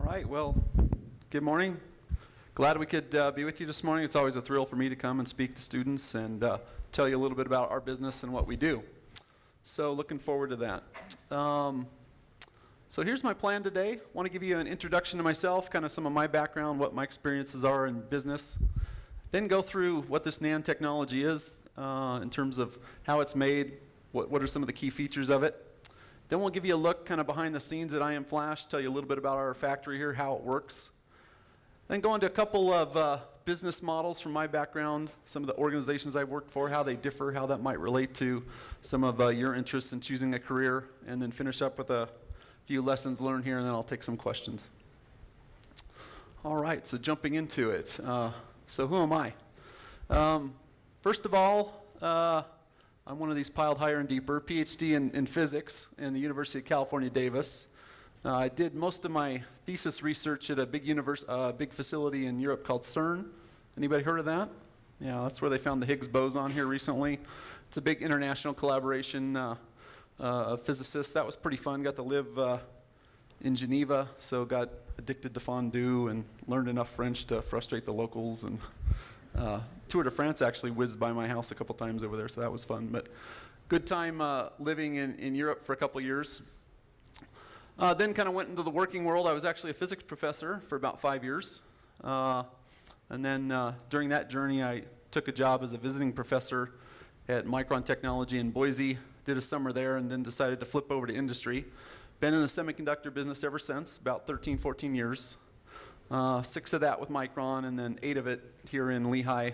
right, well, good morning. Glad we could be with you this morning. It's always a thrill for me to come and speak to students and tell you a little bit about our business and what we do. So looking forward to that. So here's my plan today. I want to give you an introduction to myself, kind of some of my background, what my experiences are in business. Then go through what this NAND technology is in terms of how it's made, what are some of the key features of it. Then we'll give you a look kind of behind the scenes at IM Flash, tell you a little bit about our factory here, how it works. Then go into a couple of business models from my background, some of the organizations I've worked for, how they differ, how that might relate to some of your interests in choosing a career, and then finish up with a few lessons learned here, and then I'll take some questions. All right, so jumping into it. So who am I? First of all, I'm one of these piled higher and deeper, PhD in physics in the University of California, Davis. I did most of my thesis research at a big facility in Europe called CERN. Anybody heard of that? Yeah, that's where they found the Higgs boson here recently. It's a big international collaboration of physicists. That was pretty fun. Got to live in Geneva, so got addicted to fondue and learned enough French to frustrate the locals. And Tour de France actually whizzed by my house a couple times over there, so that was fun. But good time living in Europe for a couple years. Then kind of went into the working world. I was actually a physics professor for about 5 years. And then during that journey, I took a job as a visiting professor at Micron Technology in Boise, did a summer there, and then decided to flip over to industry. Been in the semiconductor business ever since, about 13, 14 years. 6 of that with Micron, and then 8 of it here in Lehigh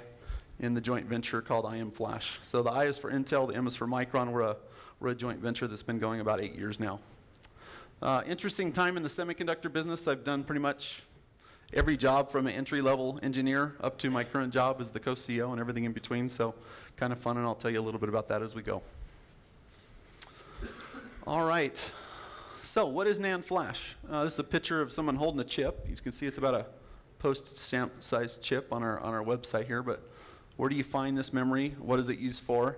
in the joint venture called IM Flash. So the I is for Intel, the M is for Micron. We're a joint venture that's been going about 8 years now. Interesting time in the semiconductor business. I've done pretty much every job from an entry-level engineer up to my current job as the co-CEO and everything in between, so kind of fun, and I'll tell you a little bit about that as we go. All right, so what is NAND Flash? This is a picture of someone holding a chip. You can see it's about a postage stamp sized chip on our website here, but where do you find this memory? What is it used for?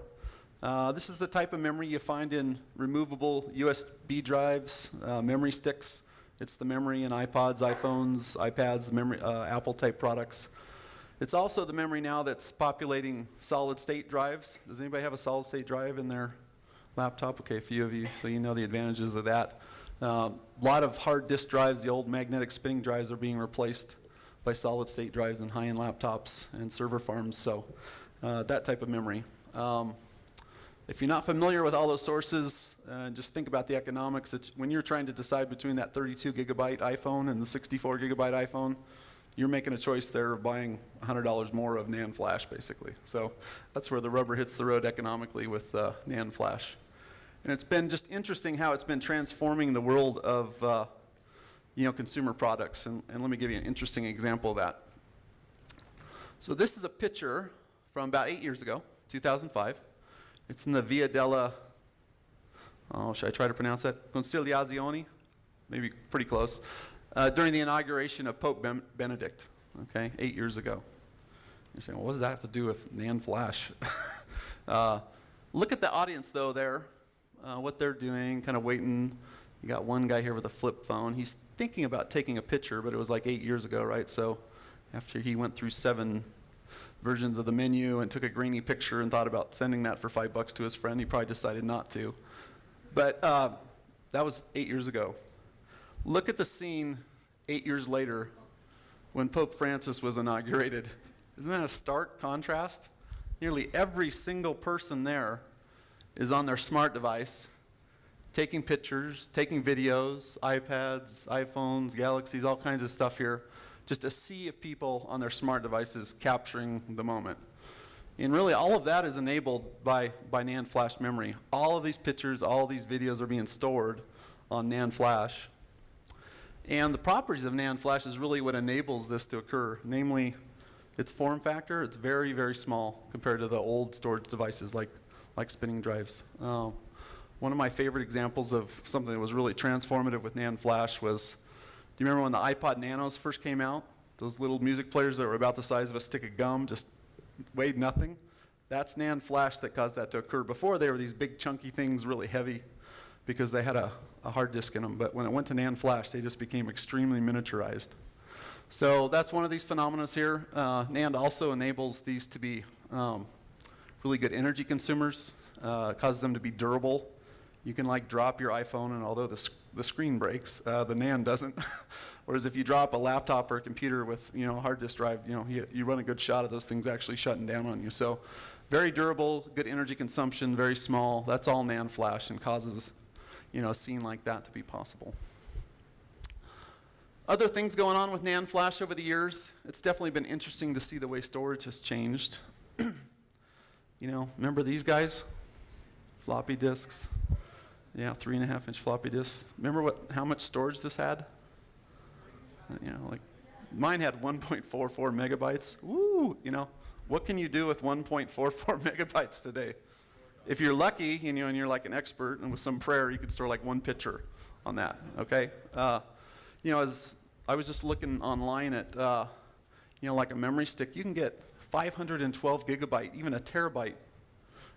This is the type of memory you find in removable USB drives, memory sticks. It's the memory in iPods, iPhones, iPads, memory, Apple-type products. It's also the memory now that's populating solid-state drives. Does anybody have a solid-state drive in their laptop? Okay, a few of you, so you know the advantages of that. A lot of hard disk drives, the old magnetic spinning drives, are being replaced by solid-state drives in high-end laptops and server farms, so that type of memory. If you're not familiar with all those sources, just think about the economics. When you're trying to decide between that 32 gigabyte iPhone and the 64 gigabyte iPhone, you're making a choice there of buying $100 more of NAND Flash, basically. So that's where the rubber hits the road economically with NAND Flash. And it's been just interesting how it's been transforming the world of consumer products. And let me give you an interesting example of that. So this is a picture from about 8 years ago, 2005. It's in the Via della, should I try to pronounce that? Conciliazione, maybe pretty close, during the inauguration of Pope Benedict, okay, 8 years ago. You're saying, well, what does that have to do with NAND Flash? Look at the audience, though, there, what they're doing, kind of waiting. You got one guy here with a flip phone. He's thinking about taking a picture, but it was like 8 years ago, right? So after he went through 7 versions of the menu and took a grainy picture and thought about sending that for $5 to his friend, he probably decided not to. But that was 8 years ago. Look at the scene 8 years later when Pope Francis was inaugurated. Isn't that a stark contrast? Nearly every single person there is on their smart device, taking pictures, taking videos, iPads, iPhones, Galaxies, all kinds of stuff here. Just a sea of people on their smart devices capturing the moment. And really all of that is enabled by NAND Flash memory. All of these pictures, all of these videos are being stored on NAND Flash. And the properties of NAND Flash is really what enables this to occur. Namely, its form factor, it's very, very small compared to the old storage devices like spinning drives. One of my favorite examples of something that was really transformative with NAND Flash was, do you remember when the iPod Nanos first came out? Those little music players that were about the size of a stick of gum, just weighed nothing? That's NAND Flash that caused that to occur. Before, they were these big chunky things, really heavy. because they had a hard disk in them. But when it went to NAND flash, they just became extremely miniaturized. So that's one of these phenomena here. NAND also enables these to be really good energy consumers, causes them to be durable. You can like drop your iPhone, and although the screen breaks, the NAND doesn't. Whereas if you drop a laptop or a computer with a hard disk drive, you run a good shot of those things actually shutting down on you. So very durable, good energy consumption, very small. That's all NAND flash, and causes a scene like that to be possible. Other things going on with NAND flash over the years. It's definitely been interesting to see the way storage has changed. Remember these guys? Floppy disks. Yeah, 3.5-inch floppy disks. Remember how much storage this had? Like mine had 1.44 megabytes. Woo! What can you do with 1.44 megabytes today? If you're lucky, and you're like an expert, and with some prayer, you could store like one picture on that. Okay. As I was just looking online at, like a memory stick, you can get 512 gigabyte, even a terabyte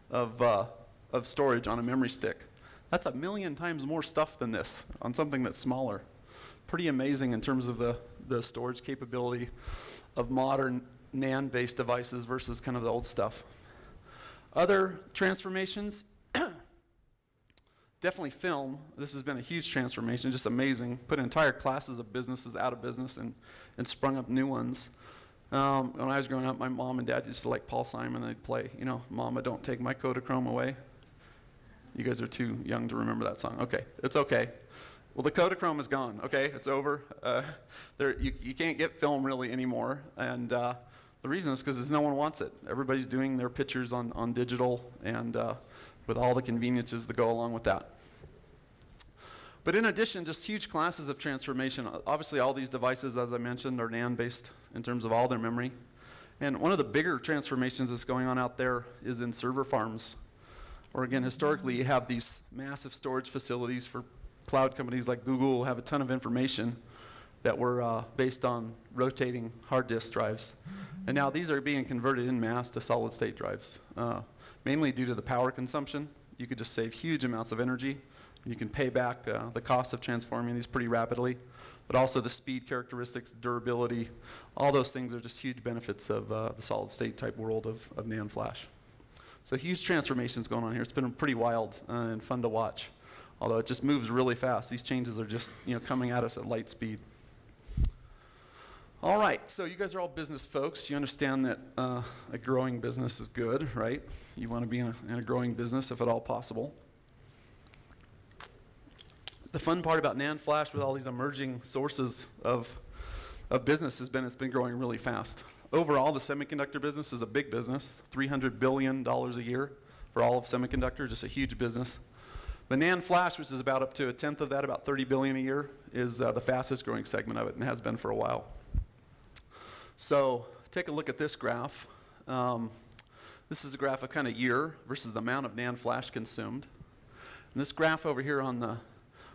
of storage on a memory stick. That's 1 million times more stuff than this on something that's smaller. Pretty amazing in terms of the storage capability of modern NAND-based devices versus kind of the old stuff. Other transformations, definitely film. This has been a huge transformation, just amazing. Put entire classes of businesses out of business and sprung up new ones. When I was growing up, my mom and dad used to like Paul Simon. They'd play, Mama, don't take my Kodachrome away. You guys are too young to remember that song. Okay, it's okay. Well, the Kodachrome is gone. Okay, it's over. You can't get film really anymore, and the reason is because no one wants it. Everybody's doing their pictures on digital, and with all the conveniences that go along with that. But in addition, just huge classes of transformation. Obviously, all these devices, as I mentioned, are NAND-based in terms of all their memory. And one of the bigger transformations that's going on out there is in server farms. Or again, historically, you have these massive storage facilities for cloud companies like Google, have a ton of information that were based on rotating hard disk drives. And now these are being converted en masse to solid state drives, mainly due to the power consumption. You could just save huge amounts of energy. You can pay back the cost of transforming these pretty rapidly, but also the speed characteristics, durability, all those things are just huge benefits of the solid state type world of NAND flash. So huge transformations going on here. It's been pretty wild and fun to watch, although it just moves really fast. These changes are just coming at us at light speed. All right, so you guys are all business folks. You understand that a growing business is good, right? You want to be in a growing business if at all possible. The fun part about NAND flash with all these emerging sources of business has been it's been growing really fast. Overall, the semiconductor business is a big business, $300 billion a year for all of semiconductor, just a huge business. The NAND flash, which is about up to a tenth of that, about $30 billion a year, is the fastest growing segment of it and has been for a while. So take a look at this graph. This is a graph of kind of year versus the amount of NAND flash consumed. And this graph over here on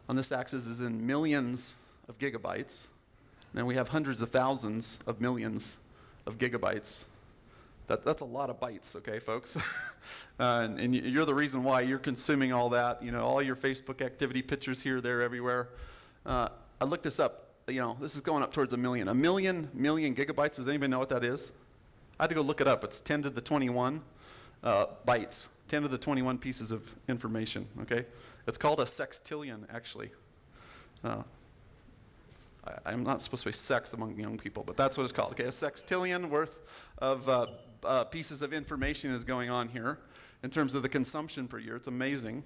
this axis is in millions of gigabytes. And then we have hundreds of thousands of millions of gigabytes. That's a lot of bytes, okay, folks? and you're the reason why you're consuming all that, all your Facebook activity, pictures here, there, everywhere. I looked this up, this is going up towards 1 million. 1 million gigabytes, does anybody know what that is? I had to go look it up. It's 10 to the 21 bytes, 10 to the 21 pieces of information, okay? It's called a sextillion, actually. I'm not supposed to say sex among young people, but that's what it's called. Okay, a sextillion worth of pieces of information is going on here in terms of the consumption per year. It's amazing.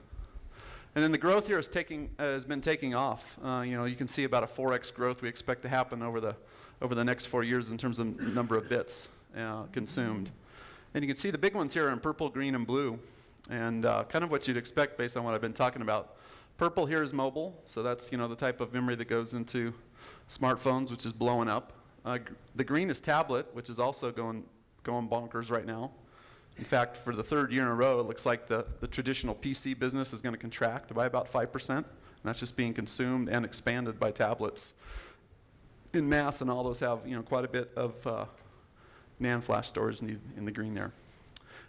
And then the growth here has been taking off. You can see about a 4x growth we expect to happen over the next 4 years in terms of number of bits consumed. And you can see the big ones here are in purple, green, and blue, and kind of what you'd expect based on what I've been talking about. Purple here is mobile, so that's the type of memory that goes into smartphones, which is blowing up. The green is tablet, which is also going bonkers right now. In fact, for the third year in a row, it looks like the traditional PC business is going to contract by about 5%, and that's just being consumed and expanded by tablets in mass, and all those have quite a bit of NAND flash storage needed in the green there.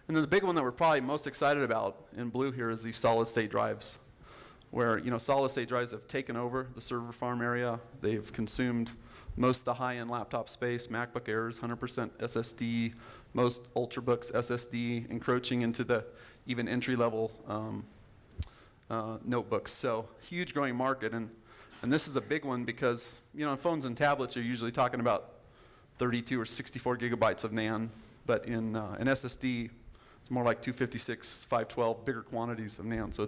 And then the big one that we're probably most excited about in blue here is these solid-state drives. where solid state drives have taken over the server farm area. They've consumed most of the high-end laptop space, MacBook Airs, 100% SSD, most Ultrabooks SSD, encroaching into the even entry-level notebooks. So huge growing market, and this is a big one because phones and tablets are usually talking about 32 or 64 gigabytes of NAND, but in an SSD, it's more like 256, 512, bigger quantities of NAND. So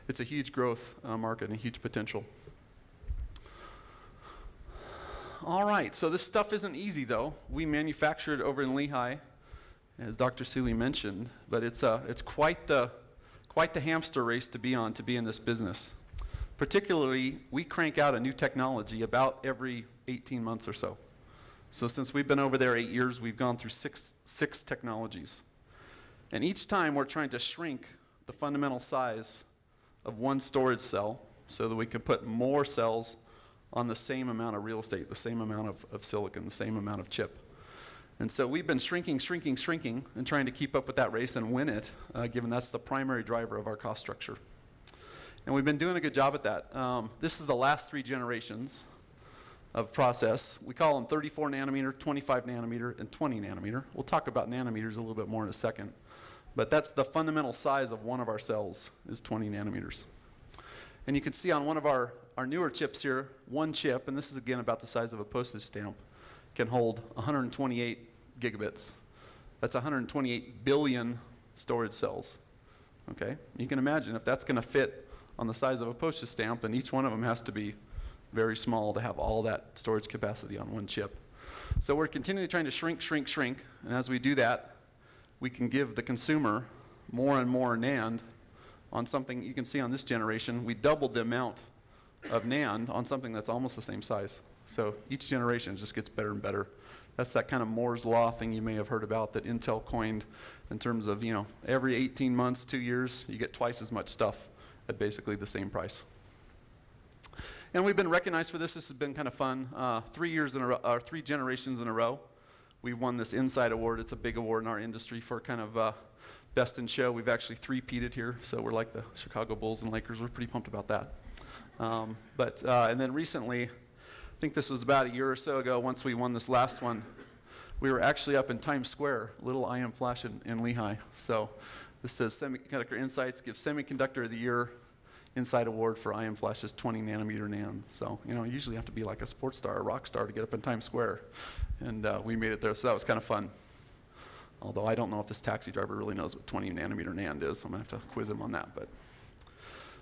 it's a huge growth market and a huge potential. All right, so this stuff isn't easy though. We manufacture it over in Lehigh, as Dr. Seeley mentioned, but it's quite the hamster race to be in this business. Particularly, we crank out a new technology about every 18 months or so. So since we've been over there 8 years, we've gone through six technologies. And each time we're trying to shrink the fundamental size of one storage cell so that we can put more cells on the same amount of real estate, the same amount of silicon, the same amount of chip. And so we've been shrinking, and trying to keep up with that race and win it, given that's the primary driver of our cost structure. And we've been doing a good job at that. This is the last 3 generations of process. We call them 34 nanometer, 25 nanometer, and 20 nanometer. We'll talk about nanometers a little bit more in a second. But that's the fundamental size of one of our cells, is 20 nanometers. And you can see on one of our newer chips here, one chip, and this is again about the size of a postage stamp, can hold 128 gigabits. That's 128 billion storage cells. Okay? You can imagine if that's going to fit on the size of a postage stamp, then each one of them has to be very small to have all that storage capacity on one chip. So we're continually trying to shrink, and as we do that, we can give the consumer more and more NAND on something you can see on this generation. We doubled the amount of NAND on something that's almost the same size. So each generation just gets better and better. That's that kind of Moore's Law thing you may have heard about that Intel coined in terms of, every 18 months, 2 years, you get twice as much stuff at basically the same price. And we've been recognized for this. This has been kind of fun. 3 years in a row, or 3 generations in a row, we won this Insight Award. It's a big award in our industry for kind of best in show. We've actually 3-peated here, so we're like the Chicago Bulls and Lakers. We're pretty pumped about that. And then recently, I think this was about a year or so ago, once we won this last one, we were actually up in Times Square, little IM Flash in Lehigh. So this says Semiconductor Insights gives Semiconductor of the Year Insight Award for IM Flash's 20 nanometer NAND. So, you usually have to be like a sports star, a rock star to get up in Times Square. And we made it there, so that was kind of fun. Although I don't know if this taxi driver really knows what 20 nanometer NAND is. I'm going to have to quiz him on that. But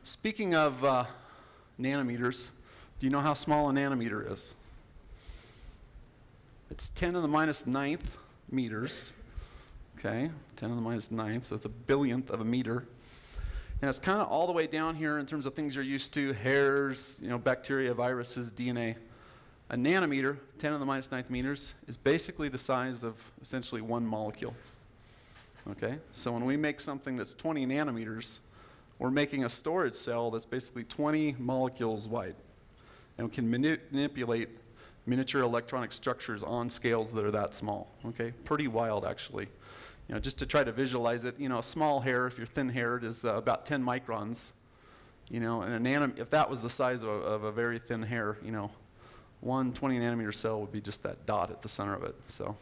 speaking of nanometers, do you know how small a nanometer is? It's 10 to the minus 9th meters. Okay, 10 to the minus 9th, so it's a billionth of a meter. And it's kind of all the way down here in terms of things you're used to, hairs, bacteria, viruses, DNA. A nanometer, 10 to the minus 9th meters, is basically the size of essentially one molecule. Okay, so when we make something that's 20 nanometers, we're making a storage cell that's basically 20 molecules wide. And we can manipulate miniature electronic structures on scales that are that small. Okay, pretty wild actually. Just to try to visualize it, a small hair, if you're thin-haired, is about 10 microns. And if that was the size of a very thin hair, one 20 nanometer cell would be just that dot at the center of it. So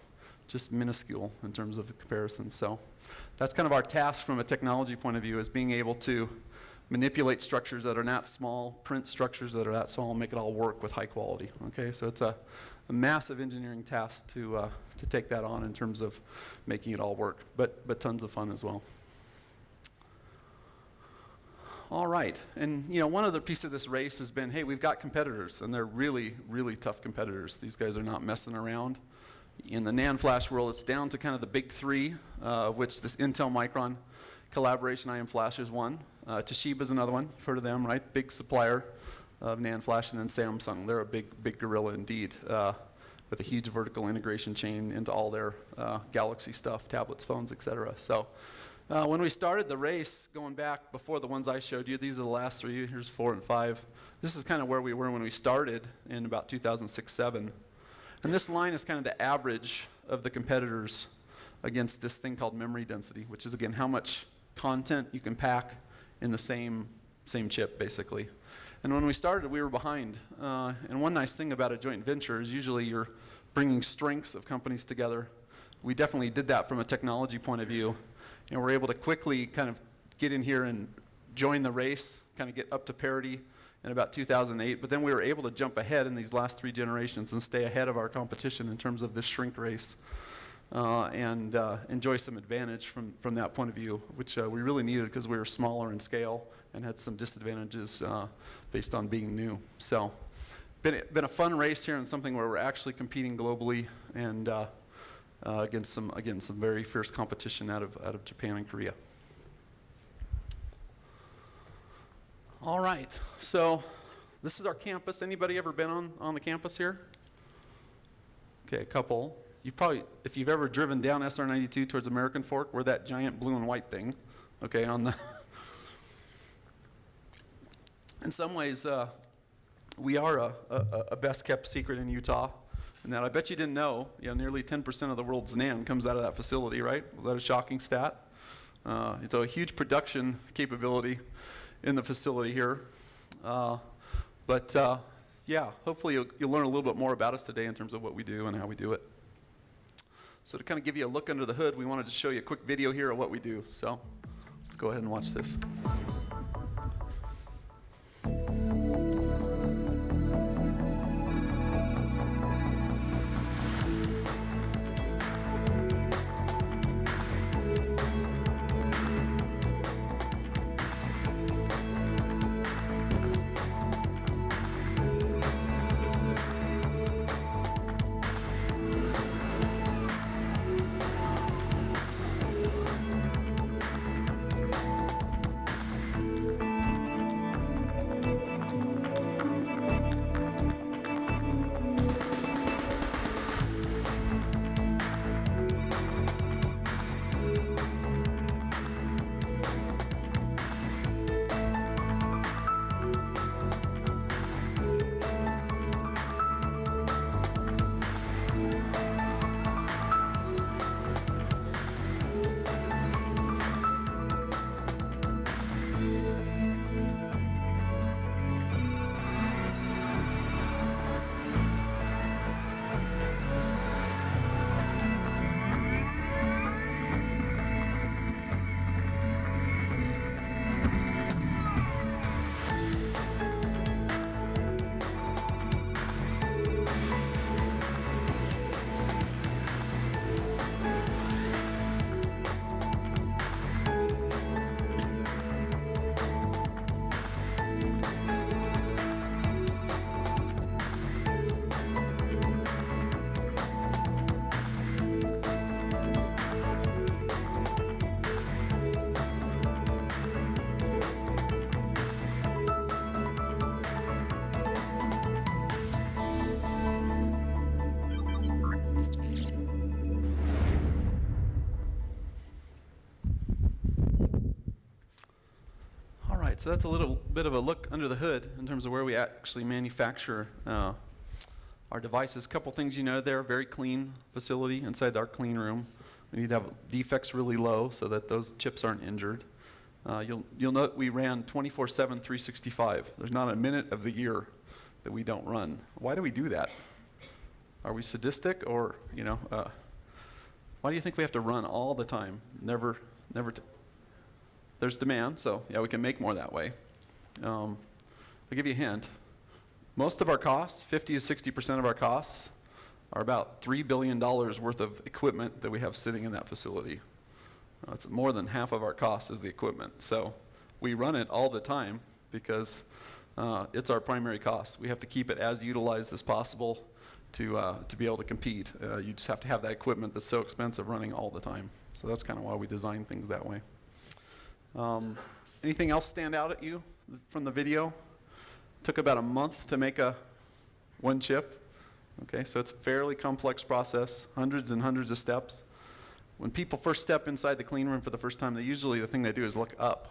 just minuscule in terms of comparison. So that's kind of our task from a technology point of view, is being able to manipulate structures that are that small, print structures that are that small, and make it all work with high quality. Okay, so it's a massive engineering task to take that on in terms of making it all work, but tons of fun as well. All right, and one other piece of this race has been, hey, we've got competitors, and they're really, really tough competitors. These guys are not messing around. In the NAND flash world, it's down to kind of the big 3, of which this Intel Micron collaboration IM Flash is one. Toshiba's another one. You've heard of them, right? Big supplier of NAND flash, and then Samsung. They're a big gorilla indeed, with a huge vertical integration chain into all their Galaxy stuff, tablets, phones, etc. So when we started the race, going back before the ones I showed you, these are the last 3. Here's 4 and 5. This is kind of where we were when we started in about 2006-07. And this line is kind of the average of the competitors against this thing called memory density, which is, again, how much content you can pack in the same same chip, basically. And when we started, we were behind. And one nice thing about a joint venture is usually you're bringing strengths of companies together. We definitely did that from a technology point of view. And we're able to quickly kind of get in here and join the race, kind of get up to parity in about 2008. But then we were able to jump ahead in these last 3 generations and stay ahead of our competition in terms of this shrink race. And enjoy some advantage from that point of view, which we really needed because we were smaller in scale and had some disadvantages based on being new. So, been a fun race here and something where we're actually competing globally and against some very fierce competition out of Japan and Korea. All right, so this is our campus. Anybody ever been on the campus here? Okay, a couple. You probably, if you've ever driven down SR 92 towards American Fork, we're that giant blue and white thing, okay, on the. In some ways, we are a best kept secret in Utah, and that I bet you didn't know, nearly 10% of the world's NAND comes out of that facility, right? Was that a shocking stat? It's a huge production capability in the facility here. Yeah, hopefully you'll learn a little bit more about us today in terms of what we do and how we do it. So to kind of give you a look under the hood, we wanted to show you a quick video here of what we do. So let's go ahead and watch this. So that's a little bit of a look under the hood in terms of where we actually manufacture our devices. A couple things you know there, very clean facility inside our clean room. We need to have defects really low so that those chips aren't injured. You'll note we ran 24/7, 365. There's not a minute of the year that we don't run. Why do we do that? Are we sadistic or, why do you think we have to run all the time? Never there's demand, so yeah, we can make more that way. I'll give you a hint. Most of our costs, 50 to 60% of our costs, are about $3 billion worth of equipment that we have sitting in that facility. It's more than half of our cost is the equipment. So we run it all the time because it's our primary cost. We have to keep it as utilized as possible to be able to compete. You just have to have that equipment that's so expensive running all the time. So that's kind of why we design things that way. Anything else stand out at you from the video? Took about a month to make one chip. Okay, so it's a fairly complex process, hundreds and hundreds of steps. When people first step inside the clean room for the first time, the thing they do is look up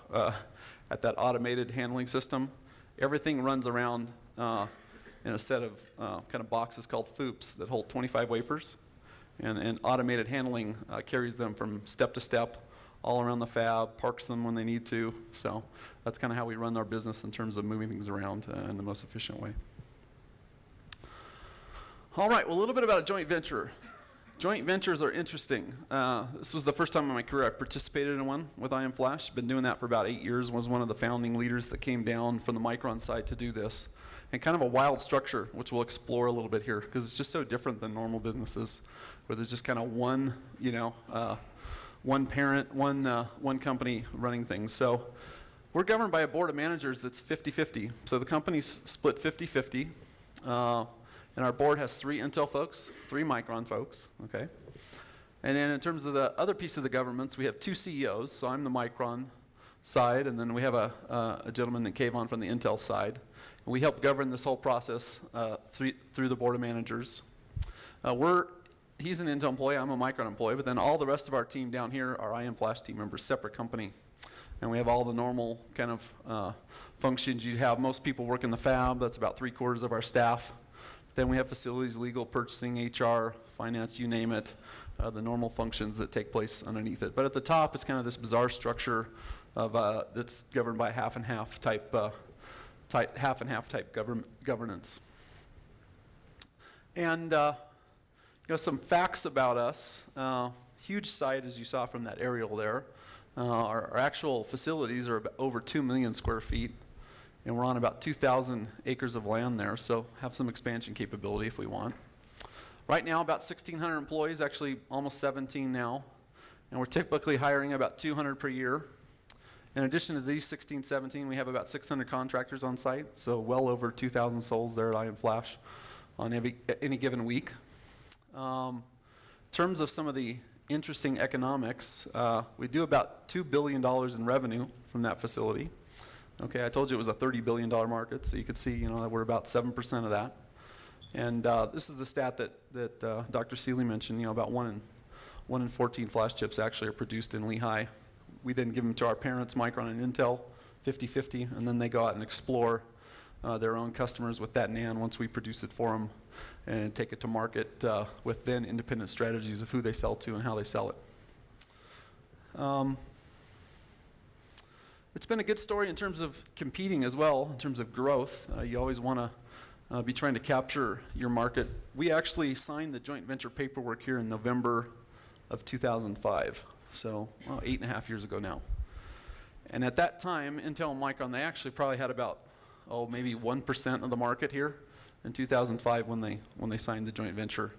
at that automated handling system. Everything runs around in a set of kind of boxes called FOUPs that hold 25 wafers. And automated handling carries them from step to step all around the fab, parks them when they need to. So that's kind of how we run our business in terms of moving things around in the most efficient way. All right, well, a little bit about a joint venture. Joint ventures are interesting. This was the first time in my career I participated in one with IM Flash. Been doing that for about 8 years. Was one of the founding leaders that came down from the Micron side to do this. And kind of a wild structure, which we'll explore a little bit here, because it's just so different than normal businesses, where there's just kind of one, one parent, one company running things. So we're governed by a board of managers that's 50-50. So the company's split 50-50. And our board has 3 Intel folks, 3 Micron folks, okay? And then in terms of the other piece of the governments, we have 2 CEOs. So I'm the Micron side, and then we have a gentleman named Kayvon from the Intel side. And we help govern this whole process through the board of managers. He's an Intel employee, I'm a Micron employee, but then all the rest of our team down here are IM Flash team members, separate company. And we have all the normal kind of functions you'd have. Most people work in the fab, that's about 3/4 of our staff. Then we have facilities, legal, purchasing, HR, finance, you name it, the normal functions that take place underneath it. But at the top, it's kind of this bizarre structure of that's governed by half and half type governance. And some facts about us. Huge site, as you saw from that aerial there. Our actual facilities are over 2 million square feet. And we're on about 2,000 acres of land there, so have some expansion capability if we want. Right now, about 1,600 employees, actually almost 17 now. And we're typically hiring about 200 per year. In addition to these 16, 17, we have about 600 contractors on site, so well over 2,000 souls there at IM Flash on any given week. In terms of some of the interesting economics, we do about $2 billion in revenue from that facility. Okay, I told you it was a $30 billion market, so you could see, that we're about 7% of that. And this is the stat that Dr. Seeley mentioned, about 1 in 14 flash chips actually are produced in Lehigh. We then give them to our parents, Micron and Intel, 50-50, and then they go out and explore their own customers with that NAND once we produce it for them and take it to market with then independent strategies of who they sell to and how they sell it. It's been a good story in terms of competing as well, in terms of growth. You always want to be trying to capture your market. We actually signed the joint venture paperwork here in November of 2005, so 8.5 years ago now. And at that time, Intel and Micron, they actually probably had about, maybe 1% of the market here in 2005 when they signed the joint venture.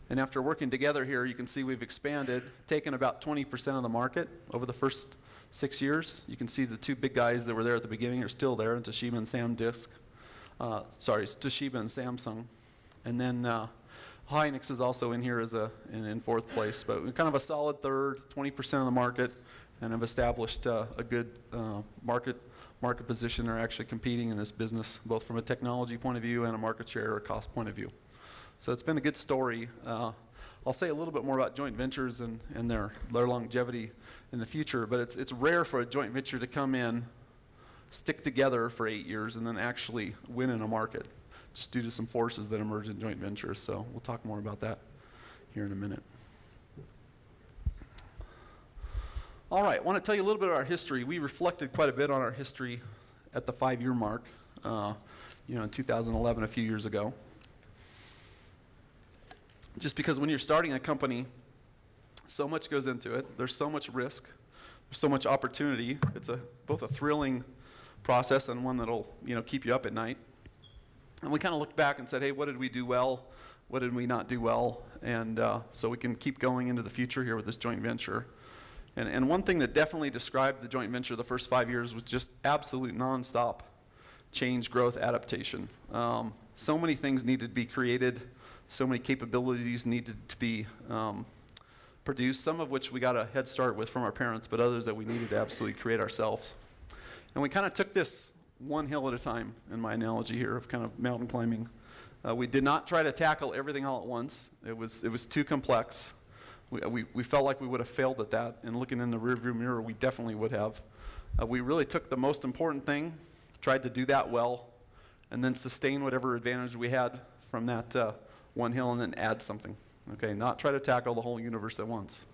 And after working together here, you can see we've expanded, taken about 20% of the market over the first 6 years. You can see the 2 big guys that were there at the beginning are still there, Toshiba and Toshiba and Samsung. And then Hynix is also in here as in 4th place, but we're kind of a solid third, 20% of the market, and have established a good market position. Are actually competing in this business, both from a technology point of view and a market share or cost point of view. So it's been a good story. I'll say a little bit more about joint ventures and their longevity in the future, but it's rare for a joint venture to come in, stick together for 8 years, and then actually win in a market, just due to some forces that emerge in joint ventures. So we'll talk more about that here in a minute. All right, I want to tell you a little bit of our history. We reflected quite a bit on our history at the 5-year mark, in 2011, a few years ago. Just because when you're starting a company, so much goes into it. There's so much risk. There's so much opportunity. It's both a thrilling process and one that'll keep you up at night. And we kind of looked back and said, hey, what did we do well? What did we not do well? And so we can keep going into the future here with this joint venture. And one thing that definitely described the joint venture the first 5 years was just absolute nonstop change, growth, adaptation. So many things needed to be created. So many capabilities needed to be produced, some of which we got a head start with from our parents, but others that we needed to absolutely create ourselves. And we kind of took this one hill at a time, in my analogy here of kind of mountain climbing. We did not try to tackle everything all at once. It was too complex. We felt like we would have failed at that, and looking in the rearview mirror, we definitely would have. We really took the most important thing, tried to do that well, and then sustain whatever advantage we had from that one hill, and then add something. Okay, not try to tackle the whole universe at once.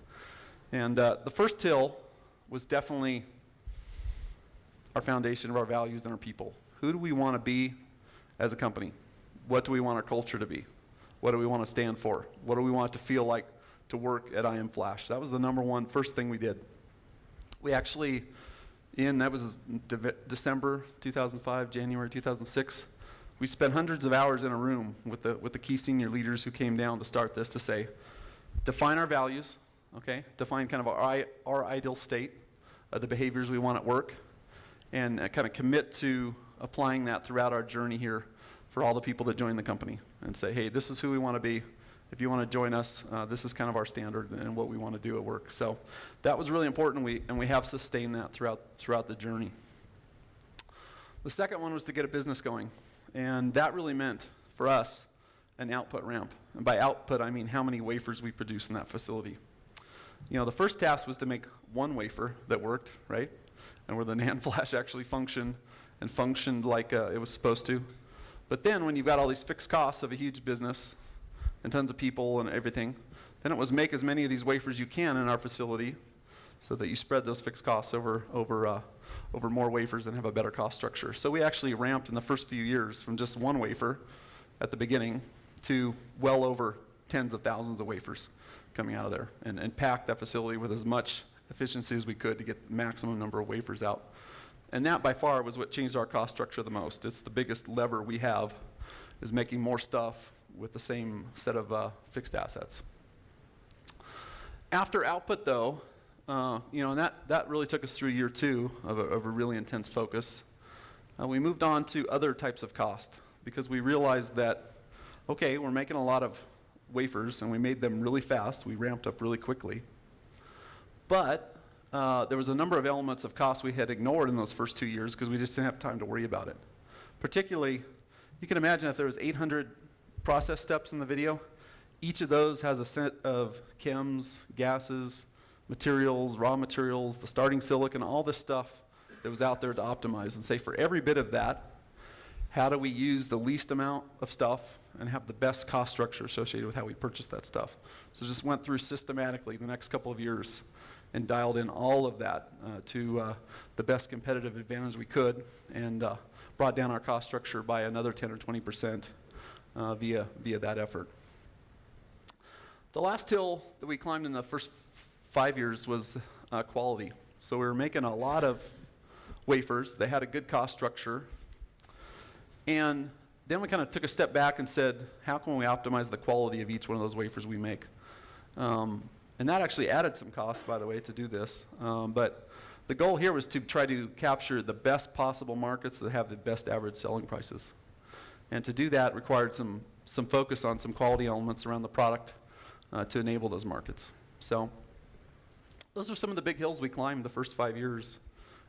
And the first hill was definitely our foundation of our values and our people. Who do we want to be as a company? What do we want our culture to be? What do we want to stand for? What do we want it to feel like to work at I Am Flash? That was the number one first thing we did. We actually, that was December 2005, January 2006, we spent hundreds of hours in a room with the key senior leaders who came down to start this to say, define our values, okay? Define kind of our ideal state, the behaviors we want at work, and kind of commit to applying that throughout our journey here for all the people that join the company, and say, hey, this is who we want to be. If you want to join us, this is kind of our standard and what we want to do at work. So that was really important, and we have sustained that throughout the journey. The second one was to get a business going, and that really meant, for us, an output ramp. And by output, I mean how many wafers we produce in that facility. You know, the first task was to make one wafer that worked, right? And where the NAND flash actually functioned like it was supposed to. But then when you've got all these fixed costs of a huge business and tons of people and everything, then it was make as many of these wafers you can in our facility so that you spread those fixed costs over more wafers and have a better cost structure. So we actually ramped in the first few years from just one wafer at the beginning to well over tens of thousands of wafers coming out of there, and packed that facility with as much efficiency as we could to get the maximum number of wafers out. And that by far was what changed our cost structure the most. It's the biggest lever we have, is making more stuff with the same set of fixed assets. After output though, and that really took us through year two of a really intense focus. We moved on to other types of cost because we realized that, okay, we're making a lot of wafers and we made them really fast. We ramped up really quickly. But there was a number of elements of cost we had ignored in those first 2 years because we just didn't have time to worry about it. Particularly, you can imagine if there was 800 process steps in the video, each of those has a set of chems, gases, materials, raw materials, the starting silicon, all this stuff that was out there to optimize and say for every bit of that, how do we use the least amount of stuff and have the best cost structure associated with how we purchase that stuff. So just went through systematically the next couple of years and dialed in all of that to the best competitive advantage we could, and brought down our cost structure by another 10 or 20% via that effort. The last hill that we climbed in the first 5 years was quality. So we were making a lot of wafers. They had a good cost structure. And then we kind of took a step back and said, how can we optimize the quality of each one of those wafers we make? And that actually added some cost, by the way, to do this. But the goal here was to try to capture the best possible markets that have the best average selling prices. And to do that required some focus on some quality elements around the product to enable those markets. So those are some of the big hills we climbed the first 5 years.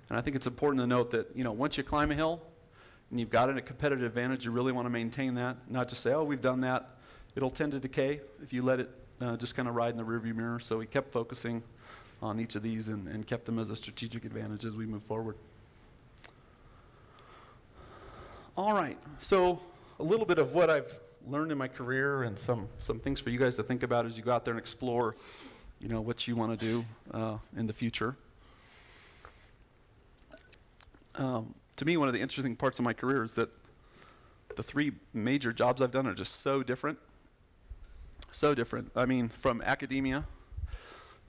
And I think it's important to note that, once you climb a hill and you've got a competitive advantage, you really want to maintain that, not just say, oh, we've done that. It'll tend to decay if you let it just kind of ride in the rearview mirror. So we kept focusing on each of these and kept them as a strategic advantage as we move forward. All right, so a little bit of what I've learned in my career and some things for you guys to think about as you go out there and explore, what you want to do in the future. To me, one of the interesting parts of my career is that the 3 major jobs I've done are just so different. So different. I mean, from academia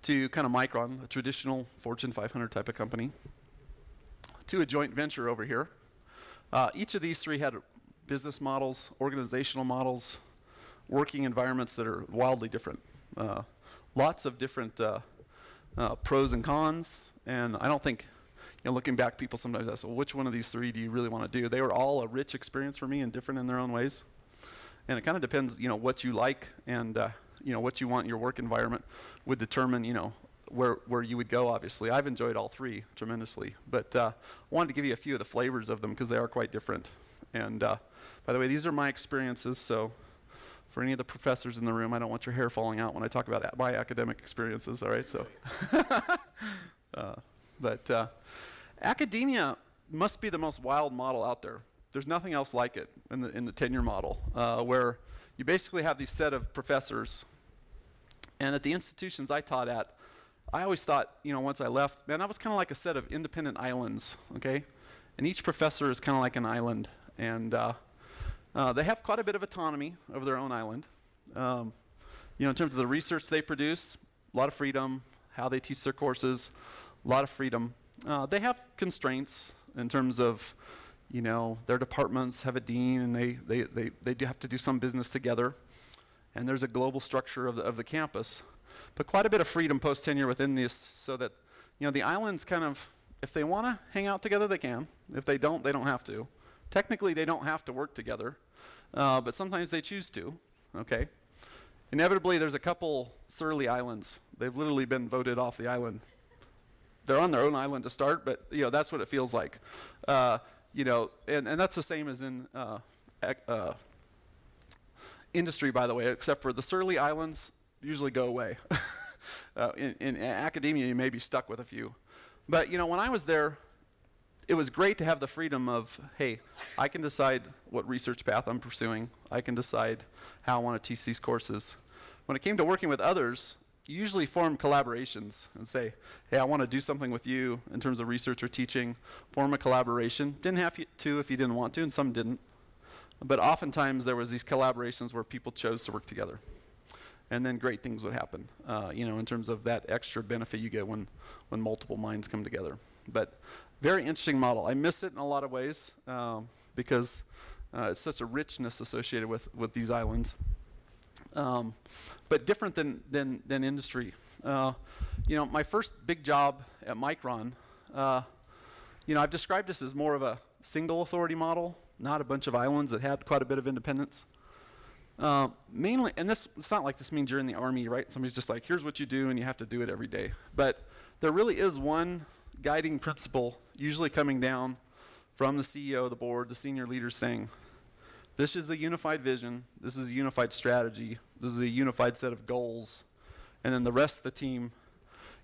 to kind of Micron, a traditional Fortune 500 type of company, to a joint venture over here. Each of these 3 had business models, organizational models, working environments that are wildly different. Lots of different pros and cons, and I don't think, looking back, people sometimes ask, well, which one of these 3 do you really want to do? They were all a rich experience for me and different in their own ways. And it kind of depends, what you like and, what you want in your work environment would determine, where you would go, obviously. I've enjoyed all 3 tremendously, but wanted to give you a few of the flavors of them because they are quite different. And by the way, these are my experiences, so for any of the professors in the room, I don't want your hair falling out when I talk about my academic experiences, all right? So, but academia must be the most wild model out there. There's nothing else like it in the tenure model, where you basically have these set of professors. And at the institutions I taught at, I always thought, once I left, man, that was kind of like a set of independent islands, okay? And each professor is kind of like an island. And they have quite a bit of autonomy over their own island. In terms of the research they produce, a lot of freedom. How they teach their courses, a lot of freedom. They have constraints in terms of, their departments have a dean, and they do have to do some business together. And there's a global structure of the campus. But quite a bit of freedom post-tenure within this, so that, the islands kind of, if they want to hang out together, they can. If they don't have to. Technically, they don't have to work together, but sometimes they choose to, okay? Inevitably, there's a couple surly islands. They've literally been voted off the island. They're on their own island to start, but that's what it feels like. And that's the same as in industry, by the way, except for the surly islands usually go away. In academia, you may be stuck with a few. But when I was there, it was great to have the freedom of, hey, I can decide what research path I'm pursuing. I can decide how I want to teach these courses. When it came to working with others, you usually form collaborations and say, hey, I want to do something with you in terms of research or teaching. Form a collaboration. Didn't have to if you didn't want to, and some didn't. But oftentimes there was these collaborations where people chose to work together. And then great things would happen, in terms of that extra benefit you get when multiple minds come together. But very interesting model. I miss it in a lot of ways because it's such a richness associated with these islands. But different than industry. My first big job at Micron, I've described this as more of a single authority model, not a bunch of islands that had quite a bit of independence. Mainly, and it's not like this means you're in the Army, right? Somebody's just like, here's what you do, and you have to do it every day. But there really is one guiding principle, usually coming down from the CEO, the board, the senior leaders, saying, this is a unified vision, this is a unified strategy, this is a unified set of goals, and then the rest of the team,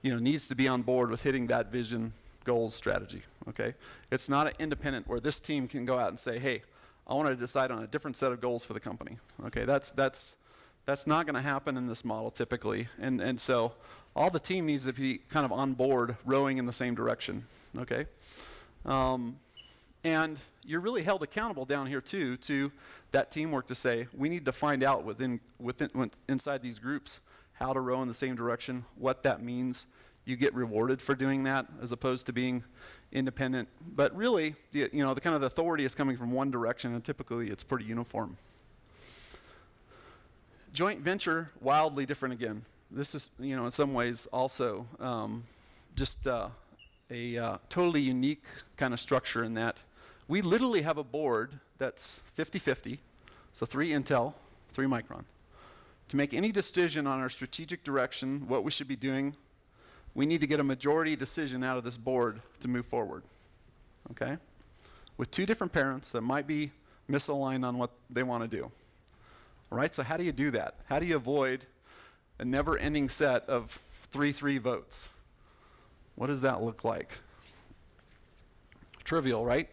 needs to be on board with hitting that vision, goals, strategy, okay? It's not an independent where this team can go out and say, hey, I want to decide on a different set of goals for the company, okay? That's not going to happen in this model typically, and so all the team needs to be kind of on board, rowing in the same direction, okay? And you're really held accountable down here too to that teamwork to say, we need to find out inside these groups how to row in the same direction, what that means. You get rewarded for doing that as opposed to being independent. But really, the kind of authority is coming from one direction, and typically it's pretty uniform. Joint venture, wildly different again. This is, in some ways also just a totally unique kind of structure in that we literally have a board that's 50-50, so 3 Intel, 3 Micron. To make any decision on our strategic direction, what we should be doing, we need to get a majority decision out of this board to move forward, okay? With 2 different parents that might be misaligned on what they want to do. All right, so how do you do that? How do you avoid a never-ending set of 3-3 votes? What does that look like? Trivial, right?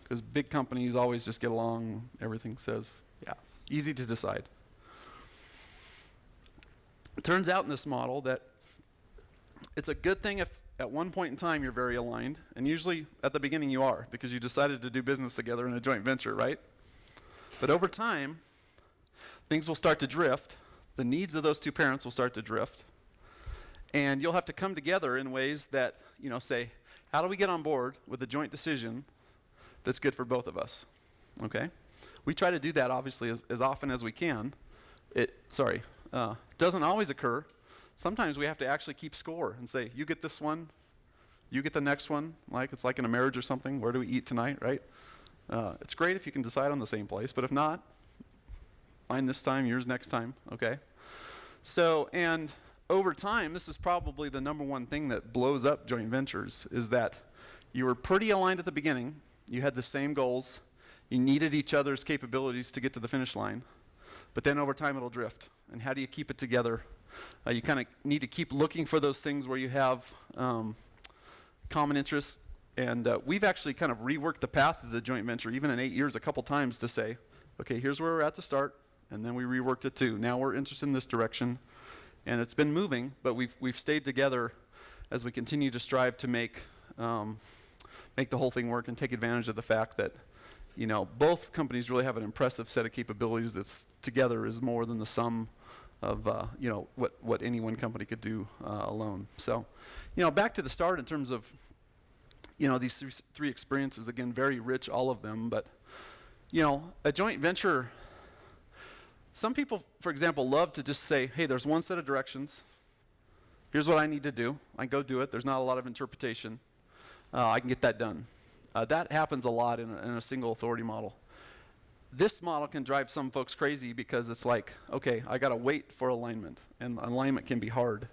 Because big companies always just get along, everything says, yeah, easy to decide. It turns out in this model that it's a good thing if at one point in time you're very aligned, and usually at the beginning you are, because you decided to do business together in a joint venture, right? But over time, things will start to drift. The needs of those 2 parents will start to drift. And you'll have to come together in ways that, say, how do we get on board with a joint decision that's good for both of us, okay? We try to do that, obviously, as often as we can. It doesn't always occur. Sometimes we have to actually keep score and say, you get this one, you get the next one, like it's like in a marriage or something, where do we eat tonight, right? It's great if you can decide on the same place, but if not, mine this time, yours next time, okay? So, and over time, this is probably the number one thing that blows up joint ventures, is that you were pretty aligned at the beginning, you had the same goals, you needed each other's capabilities to get to the finish line, but then over time it'll drift. And how do you keep it together? You kind of need to keep looking for those things where you have common interests. And we've actually kind of reworked the path of the joint venture, even in 8 years, a couple times to say, okay, here's where we're at to start. And then we reworked it too. Now we're interested in this direction. And it's been moving, but we've stayed together as we continue to strive to make the whole thing work and take advantage of the fact that, you know, both companies really have an impressive set of capabilities that's together is more than the sum of, you know, what any one company could do alone. So, you know, back to the start in terms of, you know, these three experiences, again, very rich, all of them, but, you know, a joint venture, some people, for example, love to just say, hey, there's one set of directions. Here's what I need to do. I go do it. There's not a lot of interpretation. I can get that done. That happens a lot in a single authority model. This model can drive some folks crazy because it's like, okay, I got to wait for alignment, and alignment can be hard.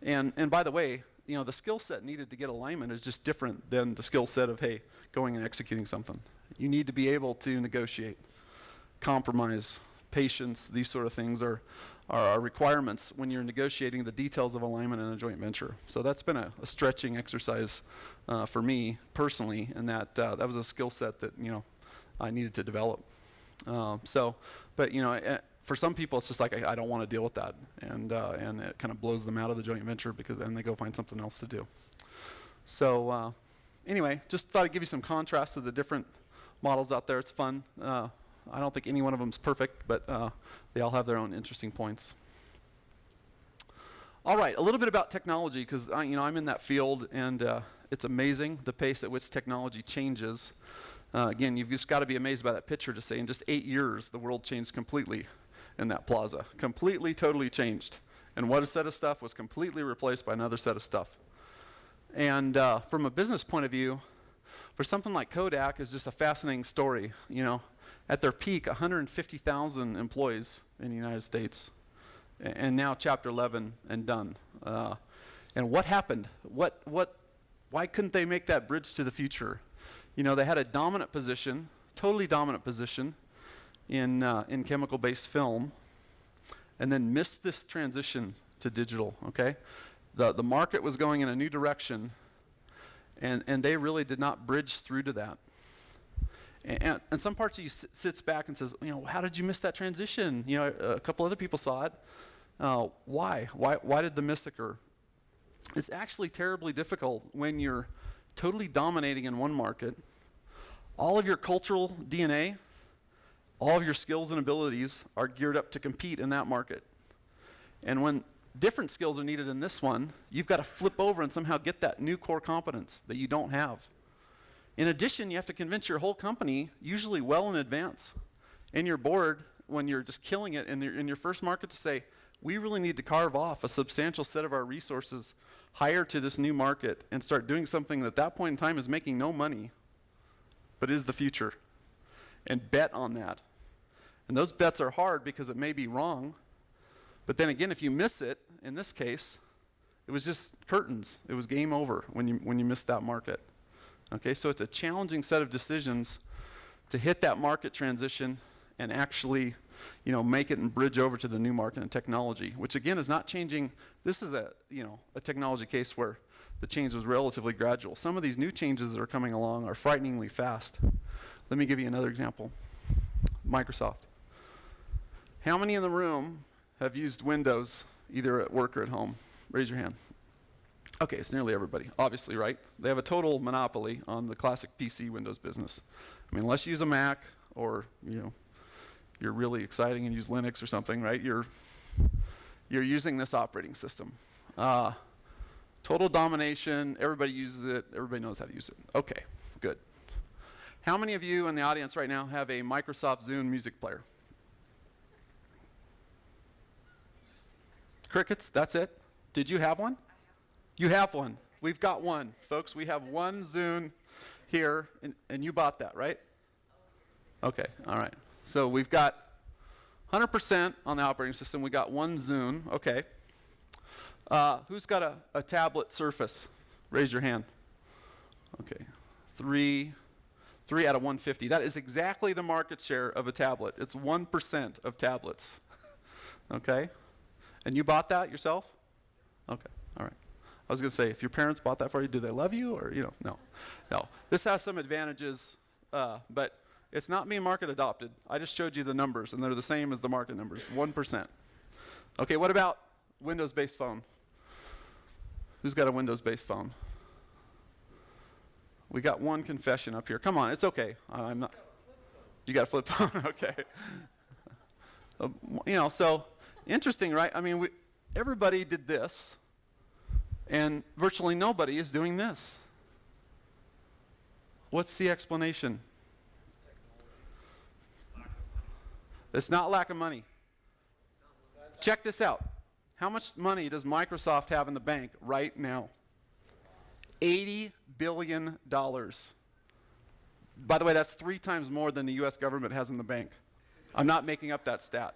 And by the way, you know, the skill set needed to get alignment is just different than the skill set of, hey, going and executing something. You need to be able to negotiate, compromise, patience. These sort of things are requirements when you're negotiating the details of alignment in a joint venture. So that's been a stretching exercise for me personally, and that was a skill set that, you know, I needed to develop. But you know, for some people it's just like I don't want to deal with that, and it kind of blows them out of the joint venture because then they go find something else to do. So anyway, just thought I'd give you some contrast to the different models out there. It's fun. I don't think any one of them is perfect, but they all have their own interesting points. All right, a little bit about technology, because you know, I'm in that field, and it's amazing the pace at which technology changes. Again, you've just got to be amazed by that picture to say in just 8 years, the world changed completely in that plaza. Completely, totally changed. And one set of stuff was completely replaced by another set of stuff. And from a business point of view, for something like Kodak is just a fascinating story. You know, at their peak, 150,000 employees in the United States. And now Chapter 11 and Dunn. And what happened? Why couldn't they make that bridge to the future? You know, they had a dominant position, totally dominant position in chemical-based film, and then missed this transition to digital, okay? The market was going in a new direction, and they really did not bridge through to that. And some parts of you sits back and says, you know, how did you miss that transition? You know, a couple other people saw it. Why? Why did the miss occur? It's actually terribly difficult when you're totally dominating in one market. All of your cultural DNA, all of your skills and abilities are geared up to compete in that market. And when different skills are needed in this one, you've got to flip over and somehow get that new core competence that you don't have. In addition, you have to convince your whole company, usually well in advance, and your board, when you're just killing it in your first market, to say, we really need to carve off a substantial set of our resources, hire to this new market, and start doing something that at that point in time is making no money, but is the future, and bet on that. And those bets are hard because it may be wrong, but then again, if you miss it, in this case, it was just curtains. It was game over when you missed that market. Okay, so it's a challenging set of decisions to hit that market transition and actually, you know, make it and bridge over to the new market and technology, which again is not changing. This is a technology case where the change was relatively gradual. Some of these new changes that are coming along are frighteningly fast. Let me give you another example. Microsoft. How many in the room have used Windows either at work or at home? Raise your hand. Okay, it's nearly everybody, obviously, right? They have a total monopoly on the classic PC Windows business. I mean, unless you use a Mac or, you know, you're really exciting and use Linux or something, right? You're using this operating system. Total domination, everybody uses it, everybody knows how to use it. Okay, good. How many of you in the audience right now have a Microsoft Zune music player? Crickets, that's it? Did you have one? You have one. We've got one, folks. We have one Zune here, and you bought that, right? Okay, all right. So we've got 100% on the operating system. We got one Zune. Okay. Who's got a tablet Surface? Raise your hand. Okay. Three out of 150. That is exactly the market share of a tablet. It's 1% of tablets. Okay? And you bought that yourself? Okay. All right. I was going to say, if your parents bought that for you, do they love you? Or, you know, no. This has some advantages, but it's not being market adopted. I just showed you the numbers, and they're the same as the market numbers, 1%. Okay, what about Windows-based phone? Who's got a Windows-based phone? We got one confession up here. Come on, it's okay. I'm not. You got a flip phone? Okay. So interesting, right? I mean, everybody did this, and virtually nobody is doing this. What's the explanation? It's not lack of money. Check this out. How much money does Microsoft have in the bank right now? $80 billion. By the way, that's 3 times more than the US government has in the bank. I'm not making up that stat.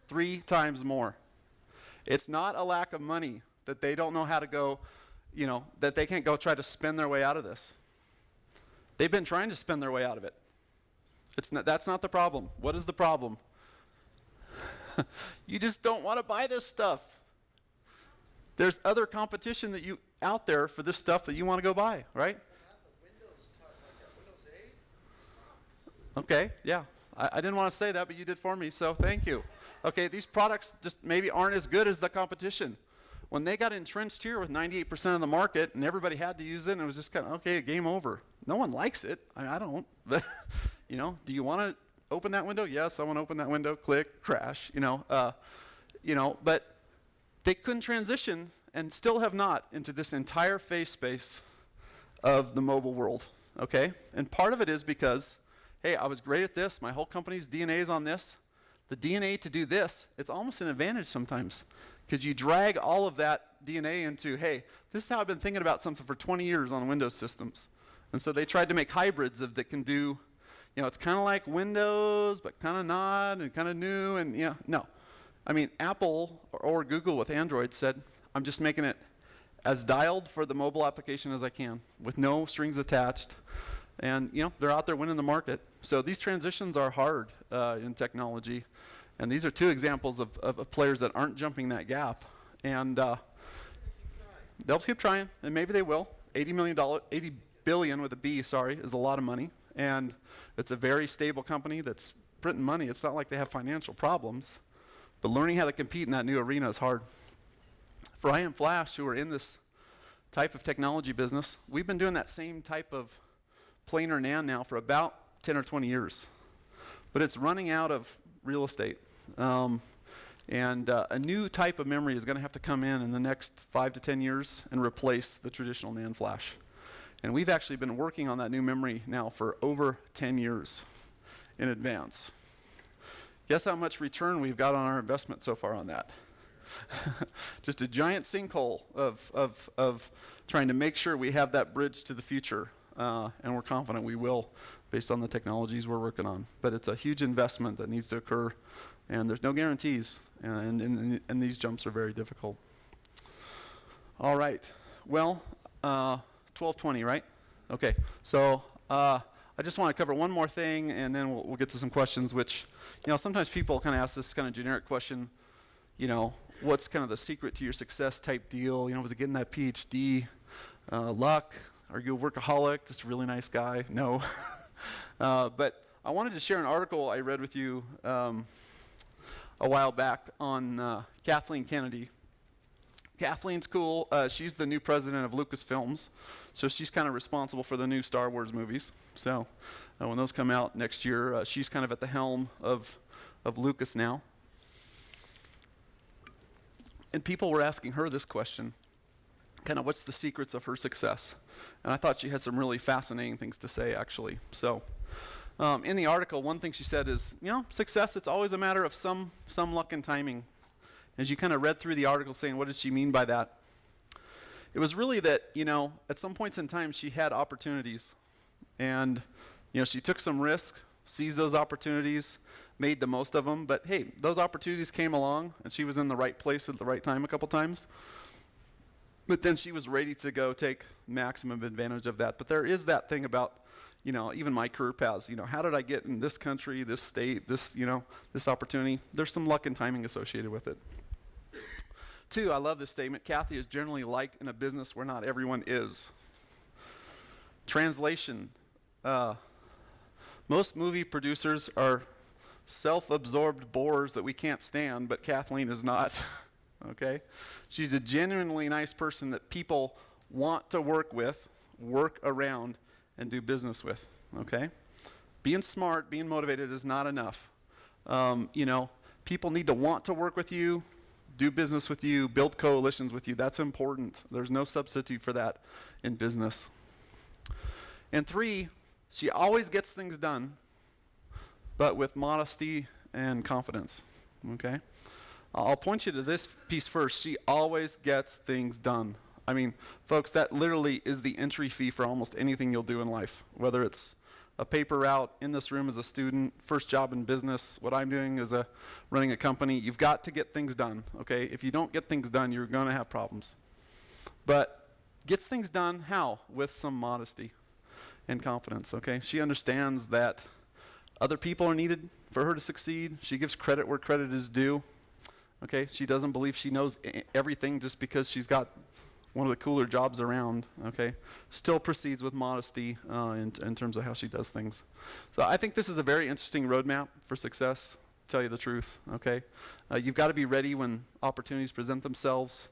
3 times more. It's not a lack of money that they don't know how to go, that they can't go try to spend their way out of this. They've been trying to spend their way out of it. That's not the problem. What is the problem? You just don't want to buy this stuff. There's other competition out there for this stuff that you want to go buy, right? Windows 8 sucks. Okay, yeah. I didn't want to say that, but you did for me, so thank you. Okay, these products just maybe aren't as good as the competition. When they got entrenched here with 98% of the market and everybody had to use it, and it was just kind of, okay, game over. No one likes it. I don't. But, do you want to open that window? Yes, I want to open that window. Click, crash, but they couldn't transition and still have not into this entire face space of the mobile world, okay? And part of it is because, hey, I was great at this. My whole company's DNA is on this. The DNA to do this, it's almost an advantage sometimes because you drag all of that DNA into, hey, this is how I've been thinking about something for 20 years on Windows systems. And so they tried to make hybrids that can do, it's kind of like Windows, but kind of not, and kind of new, and no. I mean, Apple or Google with Android said, I'm just making it as dialed for the mobile application as I can, with no strings attached. And, they're out there winning the market. So these transitions are hard in technology. And these are 2 examples of players that aren't jumping that gap. And they'll keep trying, and maybe they will. $80 billion with a B, is a lot of money. And it's a very stable company that's printing money. It's not like they have financial problems. But learning how to compete in that new arena is hard. For I Am Flash, who are in this type of technology business, we've been doing that same type of planar NAND now for about 10 or 20 years. But it's running out of real estate. And a new type of memory is going to have to come in the next 5 to 10 years and replace the traditional NAND flash. And we've actually been working on that new memory now for over 10 years in advance. Guess how much return we've got on our investment so far on that? Just a giant sinkhole of trying to make sure we have that bridge to the future. And we're confident we will based on the technologies we're working on. But it's a huge investment that needs to occur. And there's no guarantees. And these jumps are very difficult. All right. Well, 12:20, right? Okay. So I just want to cover one more thing, and then we'll get to some questions, which, sometimes people kind of ask this kind of generic question, what's kind of the secret to your success type deal? Was it getting that PhD? Luck? Are you a workaholic? Just a really nice guy? No. But I wanted to share an article I read with you a while back on Kathleen Kennedy. Kathleen's cool. She's the new president of Lucasfilms, so she's kind of responsible for the new Star Wars movies. So when those come out next year, she's kind of at the helm of Lucas now. And people were asking her this question, kind of what's the secrets of her success? And I thought she had some really fascinating things to say, actually. So in the article, one thing she said is, success, it's always a matter of some luck and timing. As you kind of read through the article saying, what did she mean by that? It was really that, at some points in time, she had opportunities. And, she took some risk, seized those opportunities, made the most of them. But, hey, those opportunities came along, and she was in the right place at the right time a couple times. But then she was ready to go take maximum advantage of that. But there is that thing about, even my career paths, how did I get in this country, this state, this opportunity? There's some luck and timing associated with it. 2, I love this statement. Kathy is generally liked in a business where not everyone is. Translation. Most movie producers are self-absorbed bores that we can't stand, but Kathleen is not. okay? She's a genuinely nice person that people want to work with, work around, and do business with, okay? Being smart, being motivated is not enough. People need to want to work with you, do business with you, build coalitions with you. That's important. There's no substitute for that in business. And 3, she always gets things done, but with modesty and confidence, okay? I'll point you to this piece first. She always gets things done. I mean, folks, that literally is the entry fee for almost anything you'll do in life, whether it's a paper route in this room as a student, first job in business, what I'm doing is running a company. You've got to get things done, okay? If you don't get things done, you're going to have problems. But gets things done, how? With some modesty and confidence, okay? She understands that other people are needed for her to succeed. She gives credit where credit is due, okay? She doesn't believe she knows everything just because she's got one of the cooler jobs around, okay? Still proceeds with modesty in terms of how she does things. So I think this is a very interesting roadmap for success, to tell you the truth, okay? You've got to be ready when opportunities present themselves.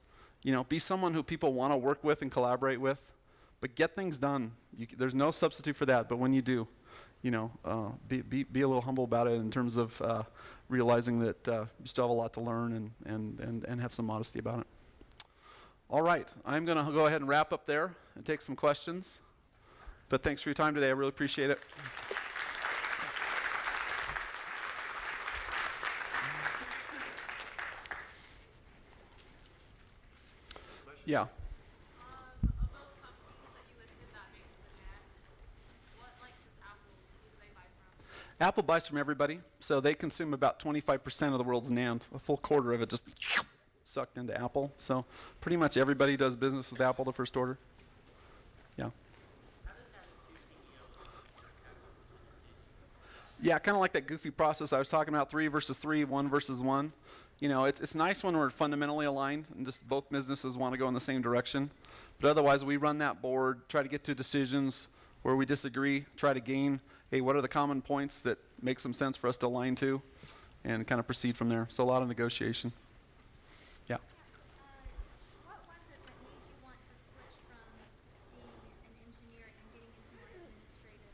Be someone who people want to work with and collaborate with, but get things done. There's no substitute for that, but when you do, be a little humble about it in terms of realizing that you still have a lot to learn and have some modesty about it. All right, I'm going to go ahead and wrap up there and take some questions. But thanks for your time today. I really appreciate it. Yeah. Of those companies that you listed that makes the net, what does Apple, who do they buy from? Apple buys from everybody, so they consume about 25% of the world's NAND. A full quarter of it just sucked into Apple. So pretty much everybody does business with Apple to first order. Yeah. How does having 2 CEOs kind of decision? Yeah, kind of like that goofy process I was talking about, 3 versus 3, 1 versus 1. It's nice when we're fundamentally aligned and just both businesses want to go in the same direction. But otherwise, we run that board, try to get to decisions where we disagree, try to gain, hey, what are the common points that make some sense for us to align to, and kind of proceed from there. So a lot of negotiation. Yeah. What was it that made you want to switch from being an engineer and getting into more administrative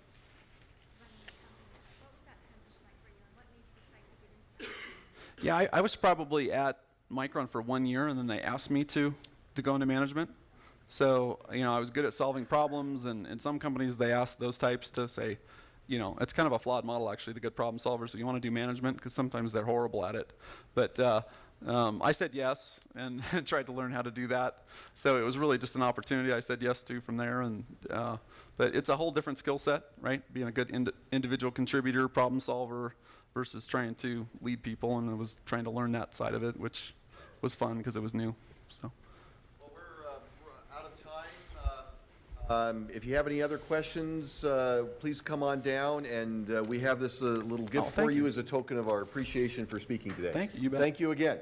running the company? What was that transition like for you, and what made you decide to get into that? Yeah, I was probably at Micron for 1 year, and then they asked me to go into management. So, I was good at solving problems, and in some companies they ask those types to say, it's kind of a flawed model actually, the good problem solvers. So you want to do management because sometimes they're horrible at it. But I said yes and tried to learn how to do that. So it was really just an opportunity I said yes to from there. But it's a whole different skill set, right? Being a good individual contributor, problem solver, versus trying to lead people. And I was trying to learn that side of it, which was fun because it was new. So. Well, we're out of time. If you have any other questions, please come on down, and we have this little gift for thank you you. as a token of our appreciation for speaking today. Thank you. You bet. Thank you again.